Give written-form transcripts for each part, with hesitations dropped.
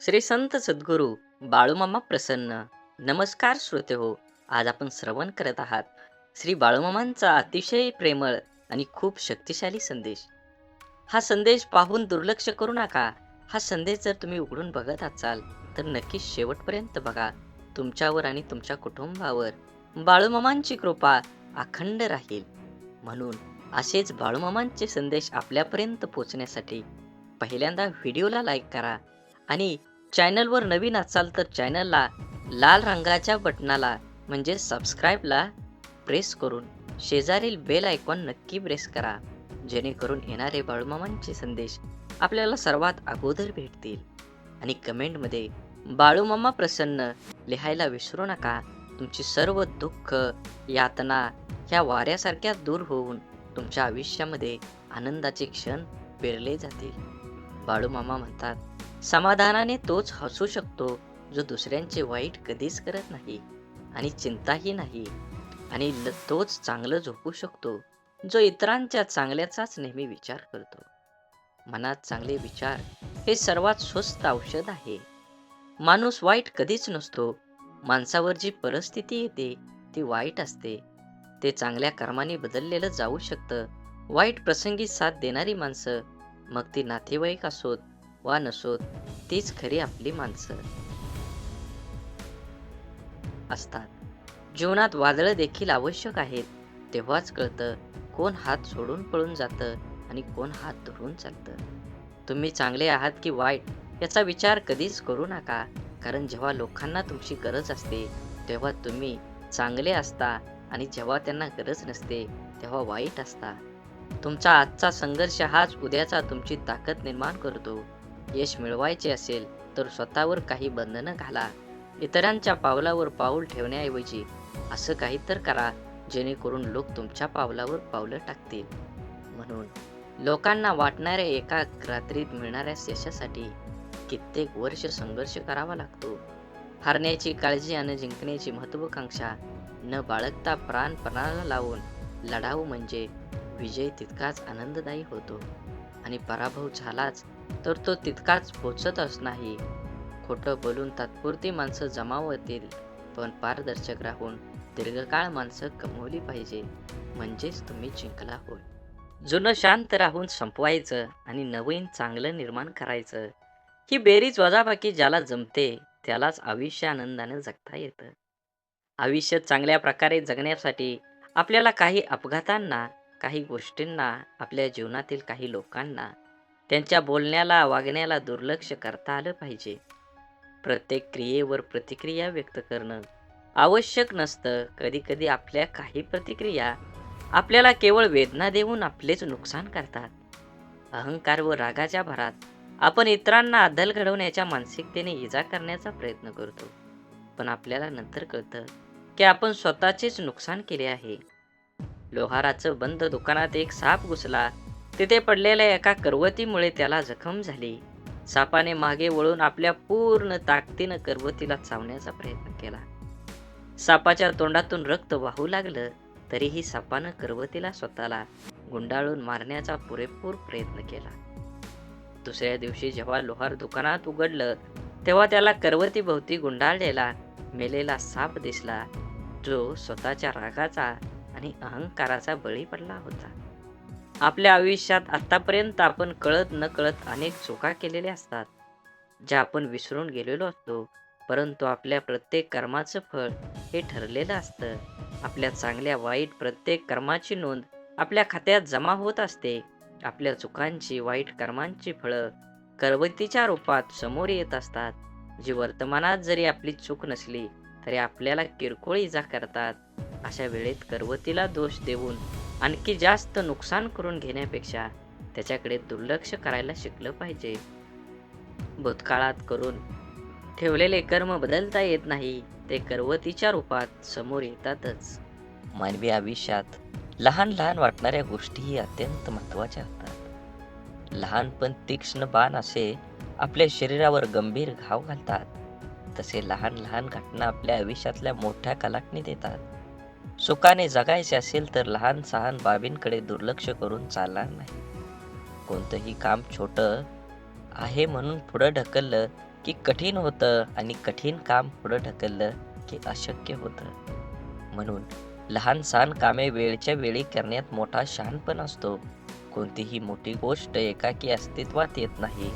श्री संत सद्गुरू बाळूमामा प्रसन्न. नमस्कार श्रोते हो. आज आपण श्रवण करत आहात श्री बाळूमामांचा अतिशय प्रेमळ आणि खूप शक्तिशाली संदेश. हा संदेश पाहून दुर्लक्ष करू नका. हा संदेश जर तुम्ही उघडून बघत असाल तर नक्कीच शेवटपर्यंत बघा. तुमच्यावर आणि तुमच्या कुटुंबावर बाळूमामांची कृपा अखंड राहील. म्हणून असेच बाळूमामांचे संदेश आपल्यापर्यंत पोहोचण्यासाठी पहिल्यांदा व्हिडिओला लाईक करा आणि चॅनलवर नवीन असाल तर चॅनलला लाल रंगाच्या बटनाला म्हणजे सबस्क्राईबला प्रेस करून शेजारील बेल आयकॉन नक्की प्रेस करा, जेणेकरून येणारे बाळूमामांचे संदेश आपल्याला सर्वात अगोदर भेटतील. आणि कमेंटमध्ये बाळूमामा प्रसन्न लिहायला विसरू नका. तुमची सर्व दुःख यातना ह्या वाऱ्यासारख्या दूर होऊन तुमच्या आयुष्यामध्ये आनंदाचे क्षण पेरले जातील. बाळूमामा म्हणतात, समाधानाने तोच हसू शकतो जो दुसऱ्यांचे वाईट कधीच करत नाही आणि चिंताही नाही, आणि तोच चांगलं झोपू शकतो जो इतरांच्या चांगल्याचाच नेहमी विचार करतो. मनात चांगले विचार हे सर्वात स्वस्त औषध आहे. माणूस वाईट कधीच नसतो. माणसावर जी परिस्थिती येते ती वाईट असते. ते चांगल्या कर्माने बदललेलं जाऊ शकतं. वाईट प्रसंगी साथ देणारी माणसं, मग ती नातेवाईक असोत वा नसोत, तीच खरी आपली माणसं असतात. जीवनात वादळं देखील आवश्यक आहेत. तेव्हाच कळतं कोण हात सोडून पळून जातं आणि कोण हात धरून चालतं. तुम्ही चांगले आहात की वाईट याचा विचार कधीच करू नका, कारण जेव्हा लोकांना तुमची गरज असते तेव्हा तुम्ही चांगले असता आणि जेव्हा त्यांना गरज नसते तेव्हा वाईट असता. तुमचा आजचा संघर्ष हाच उद्याचा तुमची ताकद निर्माण करतो. यश मिळवायचे असेल तर स्वतःवर काही बंधनं घाला. इतरांच्या पावलावर पाऊल ठेवण्याऐवजी असं काही तर करा जेणेकरून लोक तुमच्या पावलावर पावलं टाकतील. म्हणून लोकांना वाटणाऱ्या एका रात्रीत मिळणाऱ्या यशासाठी कित्येक वर्ष संघर्ष करावा लागतो. हारण्याची काळजी आणि जिंकण्याची महत्वाकांक्षा न बाळगता प्राण पणाला लावून लढावं म्हणजे विजय तितकाच आनंददायी होतो, आणि पराभव झालाच तर तो तितकाच पोचतच नाही. खोटं बोलून तात्पुरती माणसं जमावतील, पण पारदर्शक राहून दीर्घकाळ माणसं कमवली पाहिजे, म्हणजेच तुम्ही जिंकला होय. जुनं शांत राहून संपवायचं आणि नवीन चांगलं निर्माण करायचं. ही बेरीज वजाबाकी ज्याला जमते त्यालाच आयुष्य आनंदाने जगता येतं. आयुष्य चांगल्या प्रकारे जगण्यासाठी आपल्याला काही अपघातांना, काही गोष्टींना, आपल्या जीवनातील काही लोकांना, त्यांच्या बोलण्याला वागण्याला दुर्लक्ष करता आलं पाहिजे. प्रत्येक क्रियेवर प्रतिक्रिया व्यक्त करणं आवश्यक नसतं. कधी-कधी आपल्या काही प्रतिक्रिया आपल्याला केवळ वेदना देऊन आपलेच नुकसान करतात. अहंकार व रागाच्या भरात आपण इतरांना अद्दल घडवण्याच्या मानसिकतेने इजा करण्याचा प्रयत्न करतो. पण आपल्याला नंतर कळतं की आपण स्वतःचेच नुकसान केले आहे. लोहाराचं बंद दुकानात एक साप घुसला. तिथे पडलेल्या एका करवतीमुळे त्याला जखम झाली. सापाने मागे वळून आपल्या पूर्ण ताकदीनं करवतीला चावण्याचा प्रयत्न केला. सापाच्या तोंडातून रक्त वाहू लागलं, तरीही सापानं करवतीला स्वतःला गुंडाळून मारण्याचा पुरेपूर प्रयत्न केला. दुसऱ्या दिवशी जेव्हा लोहार दुकानात उघडलं तेव्हा त्याला करवतीभोवती गुंडाळलेला मेलेला साप दिसला, जो स्वतःच्या रागाचा आणि अहंकाराचा बळी पडला होता. आपल्या आयुष्यात आतापर्यंत आपण कळत नकळत अनेक चुका केलेल्या असतात, ज्या आपण विसरून गेलेलो असतो. परंतु आपल्या प्रत्येक कर्माचं फळ हे ठरलेलं असतं. आपल्या चांगल्या वाईट प्रत्येक कर्माची नोंद आपल्या खात्यात जमा होत असते. आपल्या चुकांची, वाईट कर्मांची फळं करवतीच्या रूपात समोर येत असतात, जी वर्तमानात जरी आपली चूक नसली तरी आपल्याला किरकोळ इजा करतात. अशा वेळेत करवतीला दोष देऊन आणखी जास्त नुकसान करून घेण्यापेक्षा त्याच्याकडे दुर्लक्ष करायला शिकलं पाहिजे. भूतकाळात करून ठेवलेले कर्म बदलता येत नाही, ते करवतीच्या रूपात समोर येतातच. मानवी आयुष्यात लहान लहान वाटणाऱ्या गोष्टीही अत्यंत महत्त्वाच्या असतात. लहान पण तीक्ष्ण बाण असे आपल्या शरीरावर गंभीर घाव घालतात. तसे लहान लहान घटना आपल्या आयुष्यातल्या मोठ्या कलाटणी देतात. सुखाने जगायचे असेल तर लहान सहान बाबींकडे दुर्लक्ष करून चालणार नाही. कोणतंही काम छोटं आहे म्हणून पुढं ढकललं की कठीण होतं आणि कठीण काम पुढं ढकललं की अशक्य होतं. म्हणून लहान सहान कामे वेळच्या वेळी करण्यात मोठा शहाणपण असतो. कोणतीही मोठी गोष्ट एकाकी अस्तित्वात येत नाही.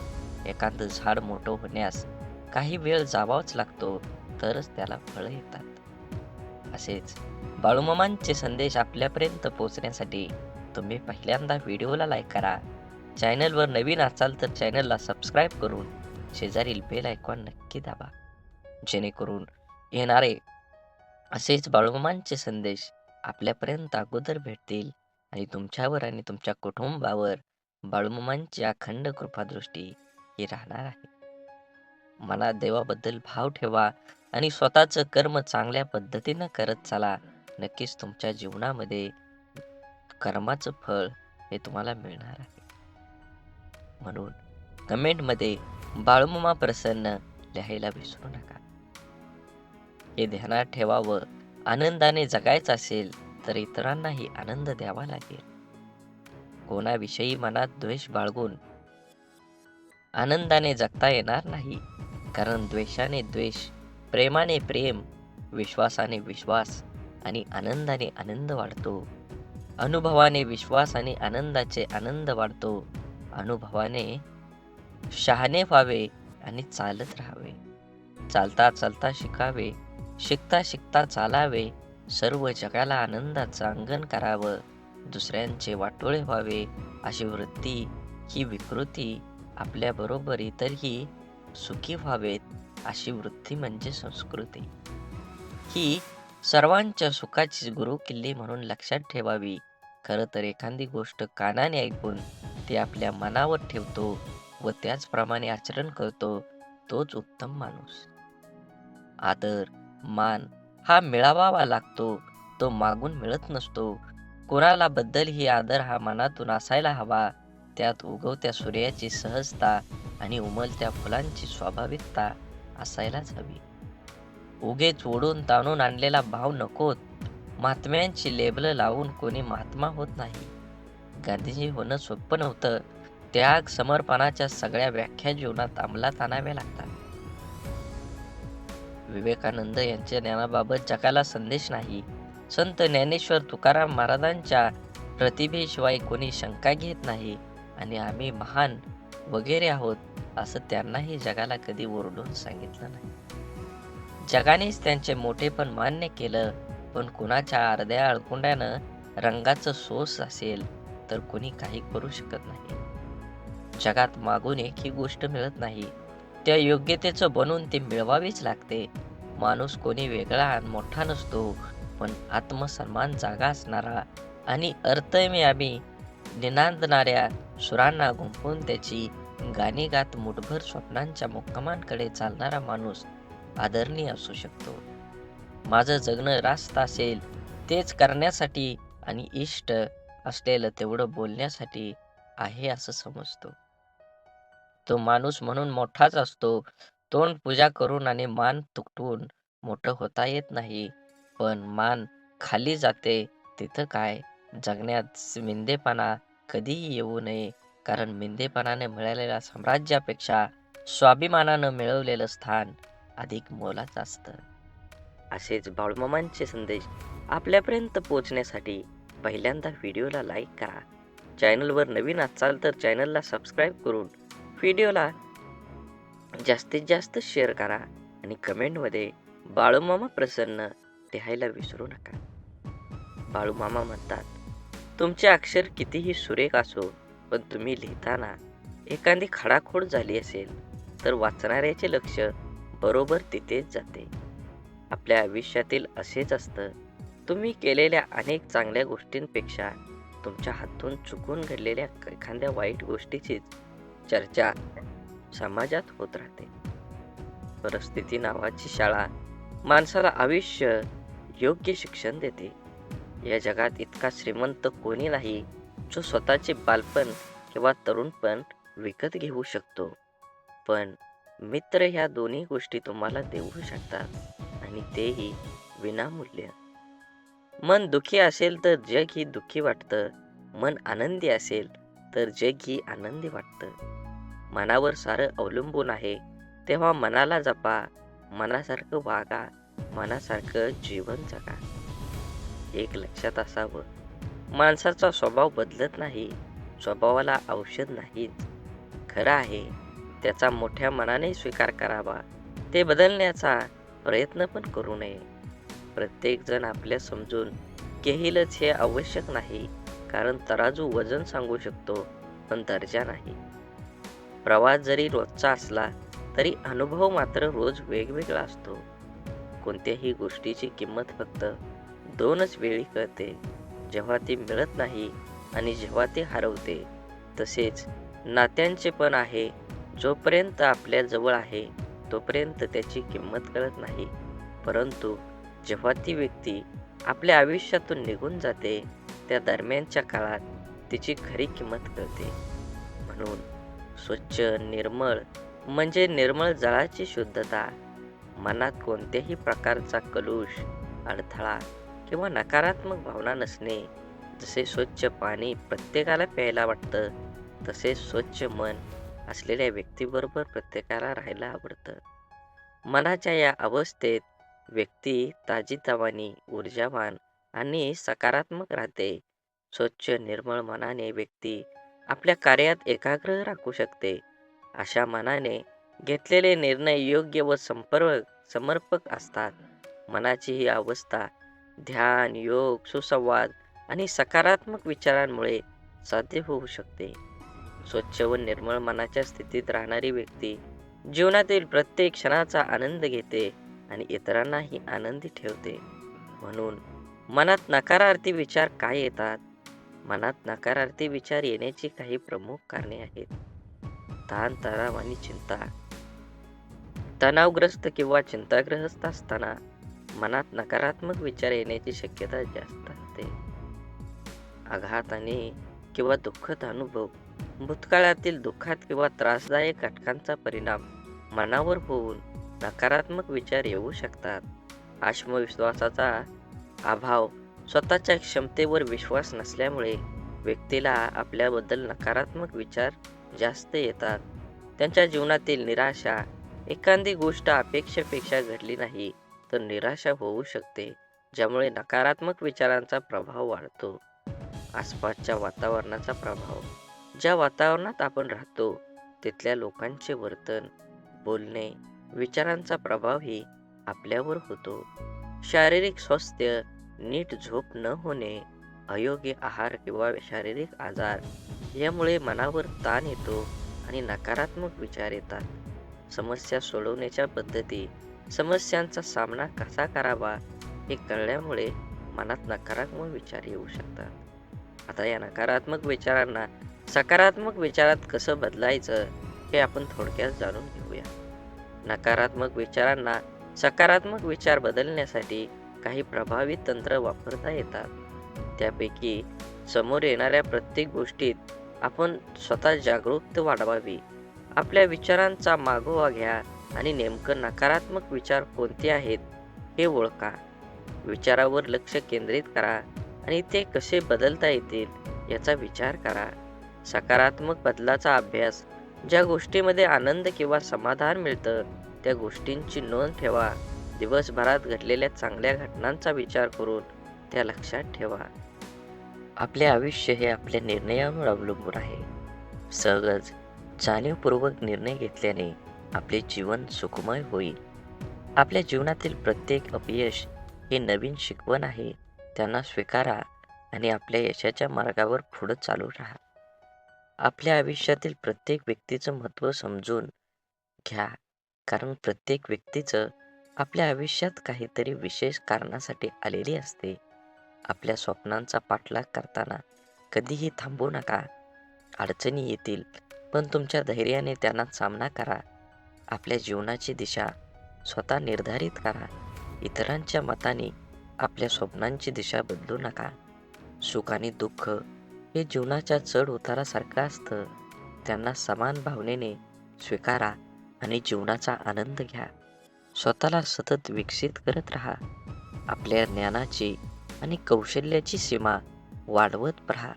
एखादं झाड मोठं होण्यास काही वेळ जावाच लागतो, तरच त्याला फळं येतात. असेच बाळूमामांचे संदेश आपल्यापर्यंत पोहोचण्यासाठी तुम्ही पहिल्यांदा व्हिडिओला लाईक करा. चॅनलवर नवीन असाल तर चॅनलला सबस्क्राईब करून शेजारील बेल आयकॉन नक्की दाबा, जेणेकरून येणारे असेच बाळूमामांचे संदेश आपल्यापर्यंत अगोदर भेटतील आणि तुमच्यावर आणि तुमच्या कुटुंबावर बाळूमामांची अखंड कृपादृष्टी ही राहणार आहे. मनात देवाबद्दल भाव ठेवा आणि स्वतःचं कर्म चांगल्या पद्धतीनं करत चला. नक्कीच तुमच्या जीवनामध्ये कर्माचं फळ हे तुम्हाला मिळणार आहे. म्हणून कमेंटमध्ये बाळूमामा प्रसन्न लिहायला विसरू नका. हे ध्यानात ठेवावं, आनंदाने जगायचं असेल तर इतरांनाही आनंद द्यावा लागेल. कोणाविषयी मनात द्वेष बाळगून आनंदाने जगता येणार नाही. कारण द्वेषाने द्वेष, प्रेमाने प्रेम, विश्वासाने विश्वास आणि आनंदाने आनंद वाढतो. अनुभवाने विश्वास आणि आनंदाचे आनंद वाढतो. अनुभवाने शहाणे व्हावे आणि चालत राहावे. चालता चालता शिकावे, शिकता शिकता चालावे. सर्व जगाला आनंदाचं अंगण करावं. दुसऱ्यांचे वाटोळे व्हावे अशी वृत्ती, ही विकृती, आपल्याबरोबर इतरही सुखी व्हावेत अशी वृत्ती म्हणजे संस्कृती. ही सर्वांच्या सुखाची गुरुकिल्ली म्हणून लक्षात ठेवावी. खरं तर एखादी गोष्ट कानाने ऐकून ती आपल्या मनावर ठेवतो व त्याचप्रमाणे आचरण करतो, तोच उत्तम माणूस. आदर, मान हा मिळवावा लागतो, तो मागून मिळत नसतो. कोणाला बद्दलही आदर हा मनातून असायला हवा. त्यात उगवत्या सूर्याची सहजता आणि उमलत्या फुलांची स्वाभाविकता असायलाच हवी. उगेच ओढून ताणून आणलेला भाव नकोत. महात्म्यांची लेबलं लावून कोणी महात्मा होत नाही. गांधीजी होणं सोपं नव्हतं. त्याग, समर्पणाच्या सगळ्या व्याख्या जीवनात अंमलात आणाव्या लागतात. विवेकानंद यांच्या ज्ञानाबाबत जगाला संदेश नाही. संत ज्ञानेश्वर तुकाराम महाराजांच्या प्रतिभेशिवाय कोणी शंका घेत नाही आणि आम्ही महान वगैरे आहोत असं त्यांनाही जगाला कधी ओरडून सांगितलं नाही. जगानेच त्यांचे मोठेपण मान्य केलं. पण कुणाच्या अर्ध्या अळकुंड्यानं रंगाचं सोस असेल तर कोणी काही करू शकत नाही. जगात मागून एकही गोष्ट मिळत नाही. त्या योग्यतेचं बनून ती मिळवावीच लागते. माणूस कोणी वेगळा आणि मोठा नसतो, पण आत्मसन्मान जागा असणारा आणि अर्थमेयामी निनादणाऱ्या सुरांना गुंफून त्याची गाणी गात मुठभर स्वप्नांच्या मुक्कामांकडे चालणारा माणूस आदरणीय असू शकतो. माझं जगणं रास्त असेल तेच करण्यासाठी आणि इष्ट असलेलं तेवढं बोलण्यासाठी आहे असं समजतो. तो माणूस म्हणून मोठाच असतो. तोंड पूजा करून आणि मान तुटवून मोठं होता येत नाही. पण मान खाली जाते तिथं काय? जगण्यात मिंदेपणा कधीही येऊ नये. कारण मिंदेपणाने मिळालेल्या साम्राज्यापेक्षा स्वाभिमानानं मिळवलेलं स्थान अधिक मोलाचं असतं. असेच बाळूमामांचे संदेश आपल्यापर्यंत पोहोचण्यासाठी पहिल्यांदा व्हिडिओला लाईक करा. चॅनलवर नवीन असाल तर चॅनलला सबस्क्राईब करून व्हिडिओला जास्तीत जास्त शेअर करा आणि कमेंटमध्ये बाळूमामा प्रसन्न लिहायला विसरू नका. बाळूमामा म्हणतात, तुमचे अक्षर कितीही सुरेख असो, पण तुम्ही लिहिताना एखादी खडाखोड झाली असेल तर वाचणाऱ्याचे लक्ष बरोबर तिथेच जाते. आपल्या आयुष्यातील असेच असतं. तुम्ही केलेल्या अनेक चांगल्या गोष्टींपेक्षा तुमच्या हातून चुकून घडलेल्या एखाद्या वाईट गोष्टीचीच चर्चा समाजात होत राहते. परिस्थिती नावाची शाळा माणसाला आयुष्य योग्य शिक्षण देते. या जगात इतका श्रीमंत कोणी नाही जो स्वतःचे बालपण किंवा तरुणपण विकत घेऊ शकतो. पण मित्र ह्या दोन्ही गोष्टी तुम्हाला देऊ शकतात आणि तेही विनामूल्य. मन दुःखी असेल तर जग ही दुःखी वाटतं. मन आनंदी असेल तर जग ही आनंदी वाटतं. मनावर सारं अवलंबून आहे. तेव्हा मनाला जपा, मनासारखं वागा, मनासारखं जीवन जगा. एक लक्षात असावं, माणसाचा स्वभाव बदलत नाही, स्वभावाला औषध नाहीच. खरं आहे, त्याचा मोठ्या मनाने स्वीकार करावा. ते बदलण्याचा प्रयत्न पण करू नये. प्रत्येकजण आपल्या समजून घेईलच हे आवश्यक नाही, कारण तराजू वजन सांगू शकतो, पण दर्जा नाही. प्रवास जरी रोजचा असला, तरी अनुभव मात्र रोज वेगवेगळा असतो. कोणत्याही गोष्टीची किंमत फक्त दोनच वेळी कळते, जेव्हा ती मिळत नाही आणि जेव्हा ती हरवते. तसेच नात्यांचे पण आहे. जोपर्यंत आपल्या जवळ आहे, तोपर्यंत त्याची किंमत कळत नाही. परंतु जेव्हा ती व्यक्ती आपल्या आयुष्यातून निघून जाते, त्या दरम्यानच्या काळात तिची खरी किंमत कळते. म्हणून स्वच्छ, निर्मळ म्हणजे निर्मळ जळाची शुद्धता. मनात कोणत्याही प्रकारचा कलुष, अडथळा किंवा नकारात्मक भावना नसणे. जसे स्वच्छ पाणी प्रत्येकाला प्यायला वाटतं, तसे स्वच्छ मन असलेल्या व्यक्तीबरोबर प्रत्येकाला राहायला आवडतं. मनाच्या या अवस्थेत व्यक्ती ताजीतवानी, ऊर्जावान आणि सकारात्मक राहते. स्वच्छ, निर्मळ मनाने व्यक्ती आपल्या कार्यात एकाग्र राखू शकते. अशा मनाने घेतलेले निर्णय योग्य व समर्पक असतात. मनाची ही अवस्था ध्यान, योग, सुसंवाद आणि सकारात्मक विचारांमुळे साध्य होऊ शकते. स्वच्छ व निर्मळ मनाच्या स्थितीत राहणारी व्यक्ती जीवनातील प्रत्येक क्षणाचा आनंद घेते आणि इतरांनाही आनंदी ठेवते. म्हणून मनात नकारार्थी विचार काय येतात? मनात नकारार्थी विचार येण्याची काही प्रमुख कारणे आहेत. ताण-तणाव आणि चिंता. तणावग्रस्त किंवा चिंताग्रस्त असताना मनात नकारात्मक विचार येण्याची शक्यता जास्त असते. आघात आणि किंवा दुःखद अनुभव. भूतकाळातील दुःखात किंवा त्रासदायक घटकांचा परिणाम मनावर होऊन नकारात्मक विचार येऊ शकतात. आत्मविश्वासाचा अभाव. स्वतःच्या क्षमतेवर विश्वास नसल्यामुळे व्यक्तीला आपल्याबद्दल नकारात्मक विचार जास्त येतात. त्यांच्या जीवनातील निराशा. एखादी गोष्ट अपेक्षेपेक्षा घडली नाही तर निराशा होऊ शकते, ज्यामुळे नकारात्मक विचारांचा प्रभाव वाढतो. आसपासच्या वातावरणाचा प्रभाव. ज्या वातावरणात आपण राहतो, तिथल्या लोकांचे वर्तन, बोलणे, विचारांचा प्रभावही आपल्यावर होतो. शारीरिक स्वास्थ्य. नीट झोप न होणे, अयोग्य आहार किंवा शारीरिक आजार यामुळे मनावर ताण येतो आणि नकारात्मक विचार येतात. समस्या सोडवण्याच्या पद्धती. समस्यांचा सामना कसा करावा हे कळल्यामुळे मनात नकारात्मक विचार येऊ शकतात. आता या नकारात्मक विचारांना सकारात्मक विचारात कसं बदलायचं हे आपण थोडक्यात जाणून घेऊया. नकारात्मक विचारांना सकारात्मक विचार बदलण्यासाठी काही प्रभावी तंत्र वापरता येतात. त्यापैकी समोर येणाऱ्या प्रत्येक गोष्टीत आपण स्वतः जागरूकता वाढवावी. आपल्या विचारांचा मागोवा घ्या आणि नेमकं नकारात्मक विचार कोणते आहेत हे ओळखा. विचारावर लक्ष केंद्रित करा आणि ते कसे बदलता येतील याचा विचार करा. सकारात्मक बदलाचा अभ्यास. ज्या गोष्टीमध्ये आनंद किंवा समाधान मिळतं त्या गोष्टींची नोंद ठेवा. दिवसभरात घडलेल्या चांगल्या घटनांचा विचार करून त्या लक्षात ठेवा. आपले आयुष्य हे आपल्या निर्णयांवर अवलंबून आहे. सहज, जाणीवपूर्वक निर्णय घेतल्याने आपले जीवन सुखमय होईल. आपल्या जीवनातील प्रत्येक अपयश हे नवीन शिकवण आहे. त्यांना स्वीकारा आणि आपल्या यशाच्या मार्गावर पुढे चालू राहा. आपल्या आयुष्यातील प्रत्येक व्यक्तीचं महत्त्व समजून घ्या, कारण प्रत्येक व्यक्तीचं आपल्या आयुष्यात काहीतरी विशेष कारणासाठी आलेली असते. आपल्या स्वप्नांचा पाठलाग करताना कधीही थांबू नका. अडचणी येतील, पण तुमच्या धैर्याने त्यांना सामना करा. आपल्या जीवनाची दिशा स्वतः निर्धारित करा. इतरांच्या मताने आपल्या स्वप्नांची दिशा बदलू नका. सुख आणि दुःख हे जीवनाच्या चढ उतारासारखं असतं. त्यांना समान भावनेने स्वीकारा आणि जीवनाचा आनंद घ्या. स्वतःला सतत विकसित करत राहा. आपल्या ज्ञानाची आणि कौशल्याची सीमा वाढवत राहा,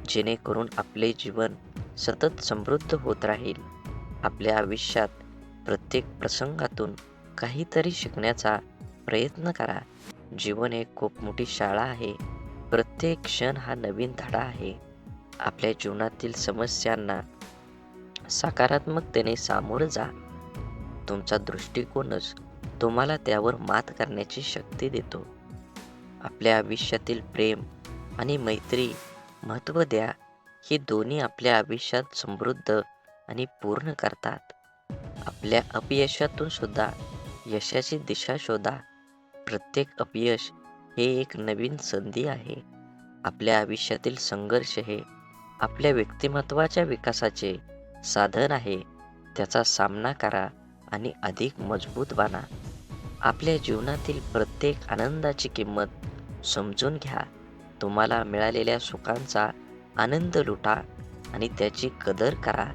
जेणेकरून आपले जीवन सतत समृद्ध होत राहील. आपल्या आयुष्यात प्रत्येक प्रसंगातून काहीतरी शिकण्याचा प्रयत्न करा. जीवन एक खूप मोठी शाळा आहे. प्रत्येक क्षण हा नवीन धडा आहे. आपल्या जीवनातील समस्यांना सकारात्मकतेने सामोरं जा. तुमचा दृष्टिकोनच तुम्हाला त्यावर मात करण्याची शक्ती देतो. आपल्या आयुष्यातील प्रेम आणि मैत्री महत्त्व द्या. हे दोन्ही आपल्या आयुष्यात समृद्ध आणि पूर्ण करतात. आपल्या अपयशातून सुद्धा यशाची दिशा शोधा. प्रत्येक अपयश हे एक नवीन संधी आहे. आपल्या आयुष्यातील संघर्ष हे आपल्या व्यक्तिमत्त्वाच्या विकासाचे साधन आहे. त्याचा सामना करा आणि अधिक मजबूत बना. आपल्या जीवनातील प्रत्येक आनंदाची किंमत समजून घ्या. तुम्हाला मिळालेल्या सुखांचा आनंद लुटा आणि त्याची कदर करा.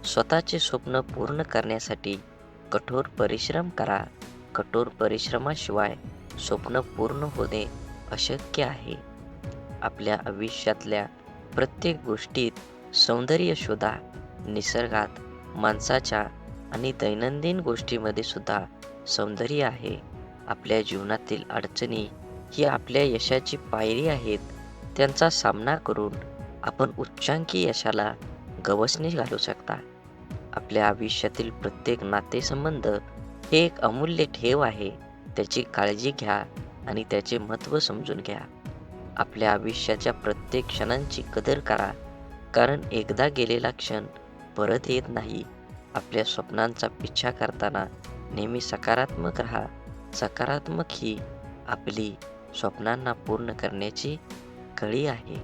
स्वतःचे स्वप्न पूर्ण करण्यासाठी कठोर परिश्रम करा. कठोर परिश्रमाशिवाय स्वप्न पूर्ण होणे अशक्य आहे. आपल्या आयुष्यातल्या प्रत्येक गोष्टीत सौंदर्य शोधा. निसर्गात, माणसाच्या आणि दैनंदिन गोष्टीमध्ये सुद्धा सौंदर्य आहे. आपल्या जीवनातील अडचणी ही आपल्या यशाची पायरी आहेत. त्यांचा सामना करून आपण उच्चांकी यशाला गवसणी घालू शकता. आपल्या आयुष्यातील प्रत्येक नातेसंबंध हे एक अमूल्य ठेव आहे. त्याची काळजी घ्या आणि त्याचे महत्त्व समजून घ्या. आपल्या आयुष्याच्या प्रत्येक क्षणांची कदर करा, कारण एकदा गेलेला क्षण परत येत नाही. आपल्या स्वप्नांचा पिच्छा करताना नेहमी सकारात्मक राहा. सकारात्मक ही आपली स्वप्नांना पूर्ण करण्याची कळी आहे.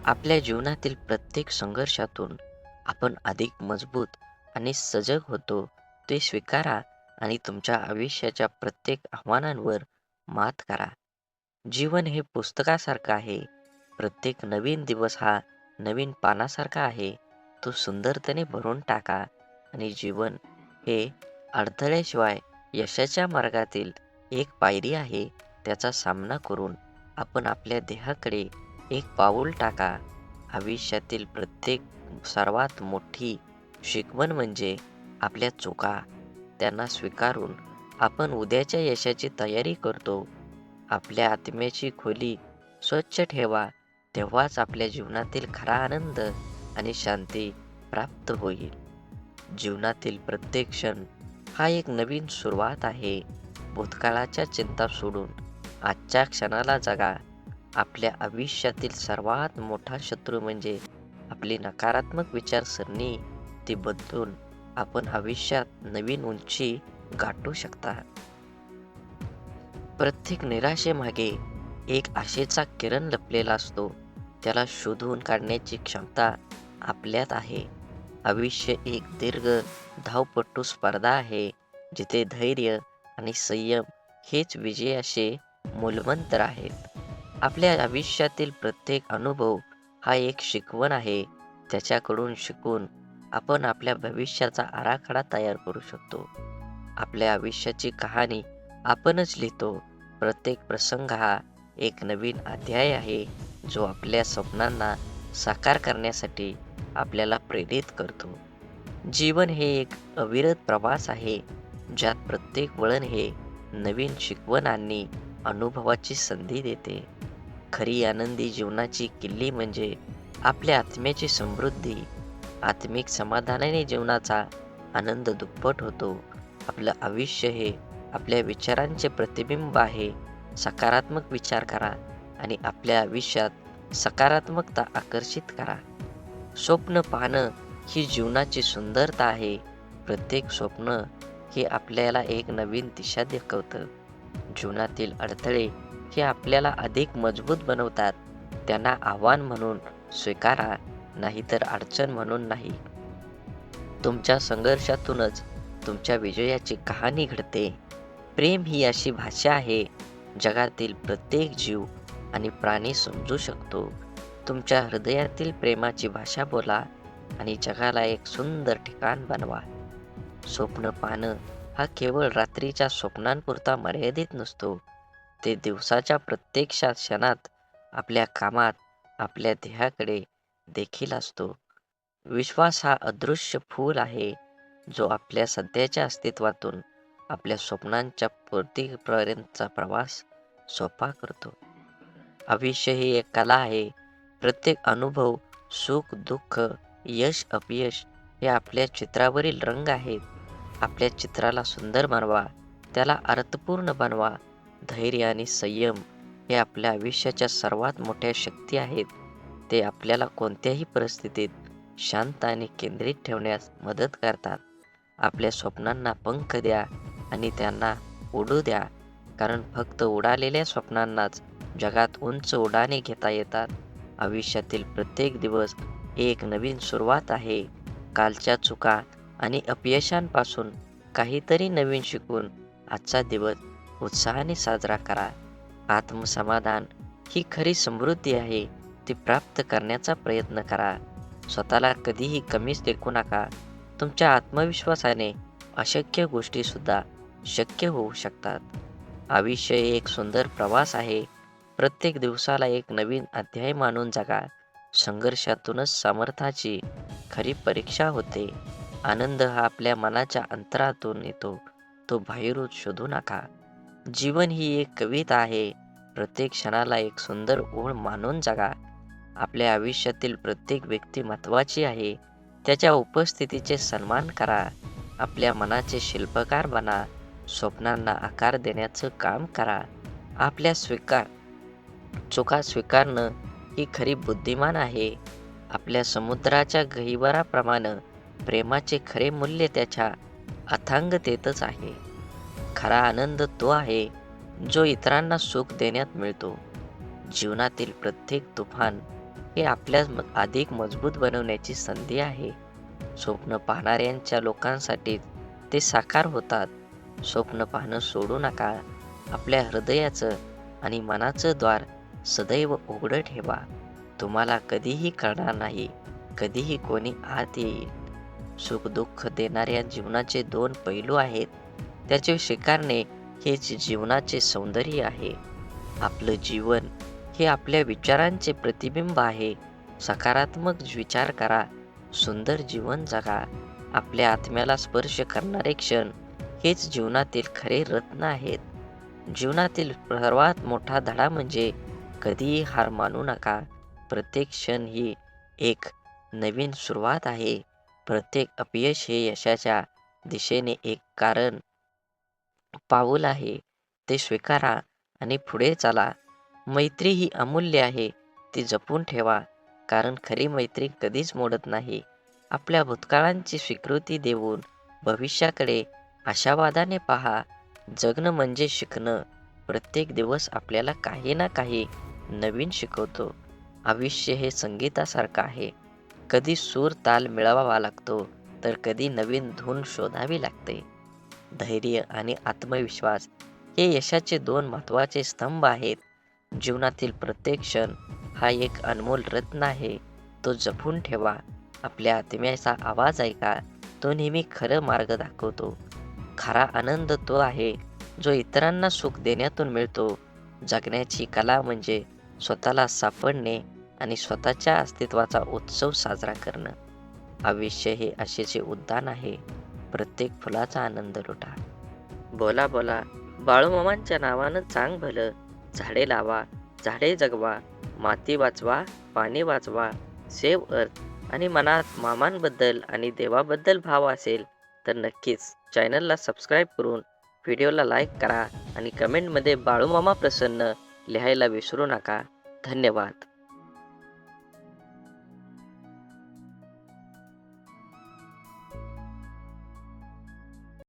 आपल्या जीवनातील प्रत्येक संघर्षातून आपण अधिक मजबूत आणि सजग होतो. ते स्वीकारा आणि तुमच्या आयुष्याच्या प्रत्येक आव्हानांवर मात करा. जीवन हे पुस्तकासारखं आहे. प्रत्येक नवीन दिवस हा नवीन पानासारखा आहे. तो सुंदरतेने भरून टाका आणि जीवन हे अडथळ्याशिवाय यशाच्या मार्गातील एक पायरी आहे. त्याचा सामना करून आपण आपल्या ध्येयाकडे एक पाऊल टाका. आयुष्यातील प्रत्येक सर्वात मोठी शिकवण म्हणजे आपल्या चुका. त्यांना स्वीकारून आपण उद्याच्या यशाची तयारी करतो. आपल्या आत्म्याची खोली स्वच्छ ठेवा. तेव्हाच आपल्या जीवनातील खरा आनंद आणि शांती प्राप्त होईल. जीवनातील प्रत्येक क्षण हा एक नवीन सुरुवात आहे. भूतकाळाच्या चिंता सोडून आजच्या क्षणाला जगा. आपल्या आयुष्यातील सर्वात मोठा शत्रू म्हणजे आपली नकारात्मक विचारसरणी. ती बदलून आपण आयुष्यात नवीन उंची गाठू शकता. प्रत्येक निराशेमागे एक आशेचा किरण लपलेला असतो. त्याला शोधून काढण्याची क्षमता आपल्यात आहे. आयुष्य एक दीर्घ धावपटू स्पर्धा आहे, जिथे धैर्य आणि संयम हेच विजयाचे मूलमंत्र आहेत. आपल्या आयुष्यातील प्रत्येक अनुभव हा एक शिकवण आहे. त्याच्याकडून शिकून आपण आपल्या भविष्याचा आराखडा तयार करू शकतो. आपल्या आयुष्याची कहाणी आपणच लिहितो. प्रत्येक प्रसंग हा एक नवीन अध्याय आहे, जो आपल्या स्वप्नांना साकार करण्यासाठी आपल्याला प्रेरित करतो. जीवन हे एक अविरत प्रवास आहे, ज्यात प्रत्येक वळण हे नवीन शिकवण आणि अनुभवाची संधी देते. खरी आनंदी जीवनाची किल्ली म्हणजे आपल्या आत्म्याची समृद्धी. आत्मिक समाधानाने जीवनाचा आनंद दुप्पट होतो. आपलं आयुष्य हे आपल्या विचारांचे प्रतिबिंब आहे. सकारात्मक विचार करा आणि आपल्या आयुष्यात सकारात्मकता आकर्षित करा. स्वप्न पाहणं ही जीवनाची सुंदरता आहे. प्रत्येक स्वप्न हे आपल्याला एक नवीन दिशा दाखवतं. जीवनातील अडथळे हे आपल्याला अधिक मजबूत बनवतात. त्यांना आव्हान म्हणून स्वीकारा, नाहीतर अडचण म्हणून नाही. तुमच्या संघर्षातूनच तुमच्या विजयाची कहाणी घडते. प्रेम ही अशी भाषा आहे, जगातील प्रत्येक जीव आणि प्राणी समजू शकतो. तुमच्या हृदयातील प्रेमाची भाषा बोला आणि जगाला एक सुंदर ठिकाण बनवा. स्वप्न पाहणं हा केवळ रात्रीच्या स्वप्नांपुरता मर्यादित नसतो. ते दिवसाच्या प्रत्येक क्षणात आपल्या कामात, आपल्या ध्येयाकडे देखील असतो. विश्वास हा अदृश्य फूल आहे. जो आपल्या सध्याच्या अस्तित्वातून आपल्या स्वप्नांच्या पूर्तीपर्यंतचा प्रवास सोपा करतो. आयुष्य ही एक कला आहे. प्रत्येक अनुभव, सुख, दुःख, यश, अपयश हे आपल्या चित्रावरील रंग आहेत. आपल्या चित्राला सुंदर बनवा, त्याला अर्थपूर्ण बनवा. धैर्य आणि संयम हे आपल्या आयुष्याच्या सर्वात मोठ्या शक्ती आहेत. ते आपल्याला कोणत्याही परिस्थितीत शांत आणि केंद्रित ठेवण्यास मदत करतात. आपल्या स्वप्नांना पंख द्या आणि त्यांना उडू द्या, कारण फक्त उडालेल्या स्वप्नांनाच जगात उंच उड्डाणे घेता येतात. आयुष्यातील प्रत्येक दिवस ही एक नवीन सुरुवात आहे. कालच्या चुका आणि अपयशांपासून काहीतरी नवीन शिकून आजचा दिवस उत्साहाने साजरा करा. आत्मसमाधान ही खरी समृद्धी आहे. ती प्राप्त करण्याचा प्रयत्न करा. स्वतःला कधीही कमीच लेखू नका. तुमच्या आत्मविश्वासाने अशक्य गोष्टीसुद्धा शक्य होऊ शकतात. आयुष्य हे एक सुंदर प्रवास आहे. प्रत्येक दिवसाला एक नवीन अध्याय मानून जगा. संघर्षातूनच सामर्थ्याची खरी परीक्षा होते. आनंद हा आपल्या मनाच्या अंतरातून येतो, तो बाहेरून शोधू नका. जीवन ही एक कविता आहे. प्रत्येक क्षणाला एक सुंदर ओळ मानून जगा. आपल्या आयुष्यातील प्रत्येक व्यक्ती महत्त्वाची आहे. त्याच्या उपस्थितीचे सन्मान करा. आपल्या मनाचे शिल्पकार बना. स्वप्नांना आकार देण्याचं काम करा. आपल्या चुका स्वीकारणं ही खरी बुद्धिमान आहे. आपल्या समुद्राच्या गहिवराप्रमाणे प्रेमाचे खरे मूल्य त्याच्या अथांगतेतच आहे. खरा आनंद तो आहे जो इतरांना सुख देण्यात मिळतो. जीवनातील प्रत्येक तुफान हे आपल्यास अधिक मजबूत बनवण्याची संधी आहे. स्वप्न पाहणाऱ्यांच्या लोकांसाठी ते साकार होतात. स्वप्न पाहणं सोडू नका. आपल्या हृदयाचं आणि मनाचं द्वार सदैव उघडं ठेवा. तुम्हाला कधीही कळणार नाही कधीही कोणी आत येईल. सुख दुःख देणाऱ्या जीवनाचे दोन पैलू आहेत. त्याचे स्वीकारणे हेच जीवनाचे सौंदर्य आहे. आपलं जीवन हे आपल्या विचारांचे प्रतिबिंब आहे. सकारात्मक विचार करा. सुंदर जीवन जगा. आपल्या आत्म्याला स्पर्श करणारे क्षण हेच जीवनातील खरे रत्न आहेत. जीवनातील सर्वात मोठा धडा म्हणजे कधीही हार मानू नका. प्रत्येक क्षण ही एक नवीन सुरुवात आहे. प्रत्येक अपयश हे यशाच्या दिशेने एक कारण पाऊल आहे. ते स्वीकारा आणि पुढे चला. मैत्री ही अमूल्य आहे. ती जपून ठेवा, कारण खरी मैत्री कधीच मोडत नाही. आपल्या भूतकाळांची स्वीकृती देऊन भविष्याकडे आशावादाने पहा. जगणं म्हणजे शिकणं. प्रत्येक दिवस आपल्याला काही ना काही नवीन शिकवतो. आयुष्य हे संगीतासारखं आहे. कधी सूर ताल मिळवावा लागतो, तर कधी नवीन धून शोधावी लागते. धैर्य आणि आत्मविश्वास हे यशाचे दोन महत्त्वाचे स्तंभ आहेत. जीवनातील प्रत्येक क्षण हा एक अनमोल रत्न आहे. तो जपून ठेवा. आपल्या आत्म्याचा आवाज ऐका. तो नेहमी खरं मार्ग दाखवतो. खरा आनंद तो आहे जो इतरांना सुख देण्यातून मिळतो. जगण्याची कला म्हणजे स्वतःला सापडणे आणि स्वतःच्या अस्तित्वाचा उत्सव साजरा करणं. आयुष्य हे आशेचे उद्यान आहे. प्रत्येक फुलाचा आनंद लुटा. बोला बोला बाळूमामांच्या नावानं चांग भलं. झाडे लावा, झाडे जगवा, माती वाचवा, पाणी वाचवा. सेव्ह अर्थ. आणि मनात मामांबद्दल आणि देवाबद्दल भाव असेल तर नक्कीच चॅनलला सबस्क्राईब करून व्हिडिओला लाईक करा आणि कमेंटमध्ये बाळूमामा प्रसन्न लिहायला विसरू नका. धन्यवाद.